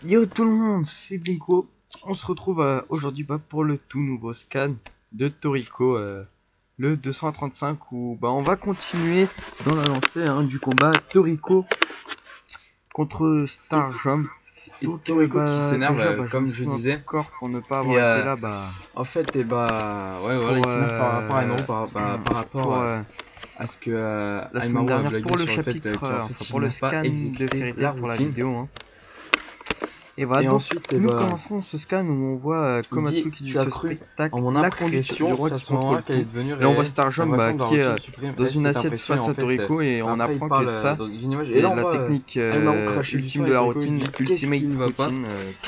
Yo tout le monde, c'est Blinko. On se retrouve aujourd'hui pour le tout nouveau scan de Toriko, le 235, où on va continuer dans la lancée du combat Toriko contre Starjump. Et Donc Toriko qui s'énerve, déjà, je comme je m'excuse disais. encore pour ne pas Et avoir été là en fait, ouais, voilà, il pour, s'énerve par rapport à Aimaru, par rapport pour à ce que la semaine Aimaru a dernière pour blagué le sur le fait chapitre, qu'en enfin fait, pour il le n'a pas scan de exécuté Fairy la Tail pour la routine. vidéo. Et voilà, Et donc ensuite, nous commençons ce scan où on voit il dit, Komatsu qui dit tu as ce cru spectacle, en mon la conduite du impression, roi c'est à qui ce moment-là contrôle qu'elle est tout. devenue Là on voit réelle. La Starjump vraie forme de la qui est routine suprême dans est une cette assiette impression. Et face en à fait, Toriko et on après, il apprend que parle ça dans une image. Et c'est là, on la voit technique Aimaru cracher du ultime sang de et la Toriko lui routine, dit qu'est-ce Ultimate qui ne va pas. Routine,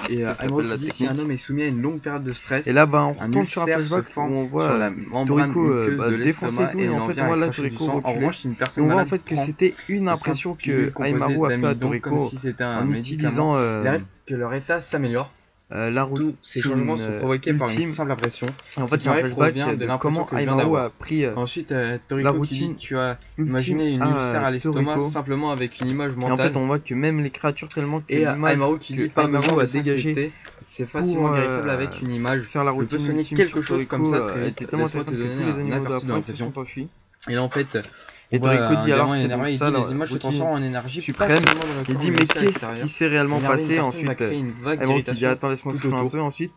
Et qui Aimaru s'appelle qui la dit si un technique. homme est soumis à une longue période de Et stress, là on un retourne sur un ulcère se flashback où forme on sur voit la membrane Toriko muqueuse de défoncer l'estomac tout et et il en en fait vient on à voit là cracher du Toriko sang. En reculer. revanche, si une Et personne on voit en malade fait que prend c'était une de simples impression que pilules composées Aimaru a fait à d'amidon comme Toriko si c'était un en médicament, utilisant il arrive que leur état s'améliore. la Tous ces changements routine sont provoqués par une ultime. simple impression. Et en fait, Cette il y a un marée flashback provient de de l'impression comment que je viens Aimaru d'avoir. a pris Ensuite, la Toriko qui dit routine tu as ultime imaginé une ulcère à à l'estomac Toriko. simplement avec une image Et en fait, mentale. on voit que même les créatures, tellement que Et l'image Aimaru qui dit que pas besoin Aimaru de a dégagée s'inquiéter, c'est pour facilement guérissable avec une image. faire la Je peux routine soigner ultime quelque sur chose comme Toriko ça très vite. était tellement Laisse-moi te intéressante que donner tous les un animaux de la aperçu de forêt se l'impression. sont enfuis. Et là en fait, on Et voit Toriko un dit alors gamin c'est donc énervé, il ça dit la les images se routine transforment en énergie, pas suprême. seulement dans le Il corps dit mais mais aussi à qu'est-ce qui l'extérieur. s'est réellement Énerver une passé personne va ensuite? créer une vague Aimaru qui dit d'irritation attends laisse-moi tout souffler un autour. peu ensuite.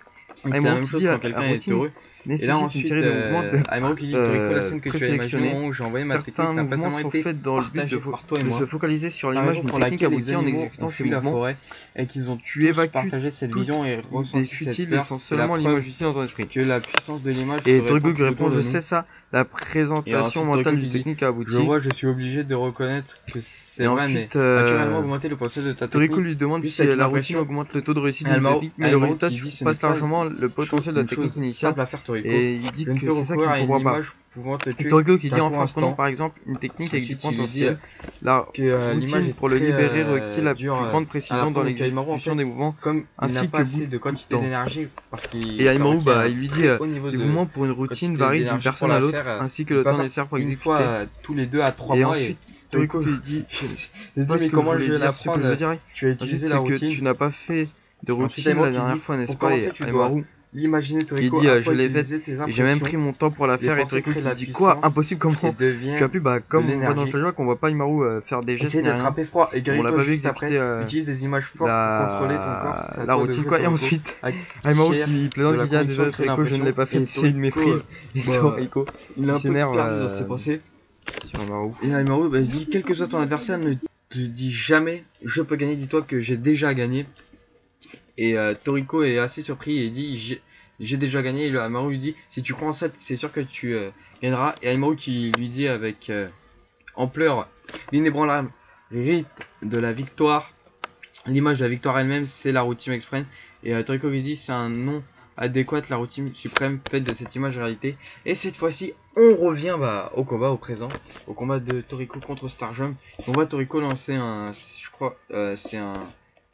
Et c'est la Aimaru même qui dit chose quand la quelqu'un est routine heureux. Et là nécessite une ensuite, série de mouvements Aimaru qui dit Toriko, la scène que tu as imaginée au présélectionnés. moment où j'ai envoyé ma Certains technique n'a pas mouvements seulement sont été faits dans le but partagée par toi et de se moi. focaliser sur La l'image raison d'une pour technique laquelle les aboutie en animaux ont exécutant ces fui la mouvements. forêt et qu'ils ont Tu tous évacues partagé cette toute vision et idée ressenti cette futile, peur, laissant c'est la seulement preuve l'image utile dans ton esprit. que la puissance de l'image se Et répand Toriko qui tout autour répond, de je nous. sais ça, la Et présentation ensuite mentale Toriko d'une qui dit technique je aboutie. vois, je suis obligé de reconnaître que c'est Et vrai, mais ensuite, as-tu réellement augmenté le potentiel de ta Toriko technique lui demande juste si avec une la routine impression? augmente le taux de réussite Et d'une technique, mais le Aimaru résultat qui dit ce n'est surpasse pas largement le potentiel de la une technique chose initiale. simple à faire, Toriko. Et il dit Je ne que peux c'est ça qu'il recourir ne à une comprend pas. image pouvant te Et tuer Toriko qui dit d'un coup enfin prenons instant. par exemple une technique avec du Ensuite, il lui dit potentiel. La que l'image routine est pour le très libérer requiert la dure plus grande à précision dans l'apprendre. Donc Aimaru en l'exécution fait, des mouvements comme il n'a ainsi pas que assez beaucoup de de quantité temps. d'énergie, parce Et qu'il ça Aimaru, requiert un il lui dit très haut niveau les de mouvements pour une routine quantité varient d'une d'énergie pour personne à la l'autre, faire. ainsi que Il le peut temps faire nécessaire pour une exécuter. fois tous les 2 à 3 Et mois et ensuite, Toriko Toriko qui dit il dit pas ce mais que je comment voulais je vais dire, ce que je veux l'apprendre? dire. Tu as Ensuite, utilisé la c'est que routine. tu n'as pas fait de Ensuite routine Aimaru la qui dernière dit fois, n'est-ce pour pas? Et commencer tu dois Aimaru l'imaginer qui Toriko dit apprend je à l'ai faite utiliser tes et j'ai même impressions. pris mon temps pour la Les faire. Et pensées Toriko créent de qui la dit quoi? puissance Impossible, et comment tu as deviennent pu? de Comme on voit dans le l'énergie. flashback, on voit pas Aimaru faire des gestes Essaie ni d'être rien. râpé froid et On l'a guéris-toi pas vu juste après. exécuter Utilise des images fortes pour contrôler ton corps. C'est à la toi de routine jouer quoi. Et Toriko. ensuite, Aimaru Acquiert qui de plaisante, la qui dit ah conviction désolé crée Toriko, je ne l'ai l'impression. pas fait, Et c'est une Toriko, méprise. Et Toriko il est qui un peu s'énerve perdu dans ses pensées. sur Aimaru. Et Aimaru, il dit quel que soit ton adversaire, ne te dis jamais je peux gagner. Dis-toi que j'ai déjà gagné. Et Toriko est assez surpris et dit j'ai déjà gagné. Et le Aimaru lui dit si tu crois en ça, c'est sûr que tu gagneras. Et Aimaru qui lui dit avec en pleurs l'inébranlable rite de la victoire. L'image de la victoire elle-même, c'est la routine express. Et Toriko lui dit c'est un nom adéquat, la routine suprême faite de cette image réalité. Et cette fois-ci, on revient au combat, au présent, au combat de Toriko contre Starjump. On voit Toriko lancer je crois, c'est un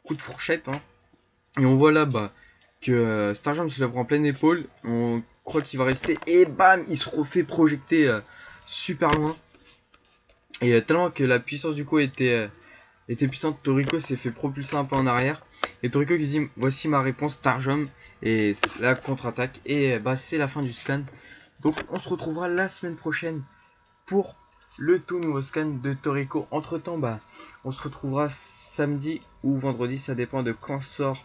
coup de fourchette. Hein. Et on voit là que Starjump se le prend en pleine épaule. On croit qu'il va rester. Et bam, il se refait projeter super loin. Et tellement que la puissance du coup était puissante, Toriko s'est fait propulser un peu en arrière. Et Toriko qui dit voici ma réponse Starjump. Et la contre-attaque. Et c'est la fin du scan. Donc on se retrouvera la semaine prochaine pour le tout nouveau scan de Toriko. Entre temps, on se retrouvera samedi ou vendredi, ça dépend de quand sort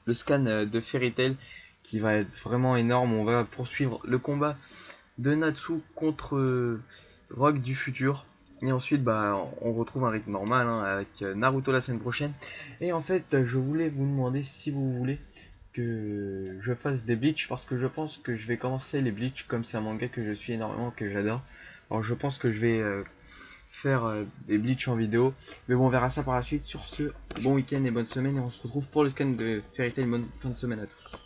le scan de Fairy Tail, qui va être vraiment énorme. On va poursuivre le combat de Natsu contre Rock du futur. Et ensuite, on retrouve un rythme normal avec Naruto la semaine prochaine. Et en fait, je voulais vous demander si vous voulez que je fasse des bleach, parce que je pense que je vais commencer les bleach, comme c'est un manga que je suis énormément, que j'adore. Alors je pense que je vais faire des bleach en vidéo. Mais bon, on verra ça par la suite. Sur ce, bon week-end et bonne semaine. Et on se retrouve pour le scan de Fairy Tail. Bonne fin de semaine à tous.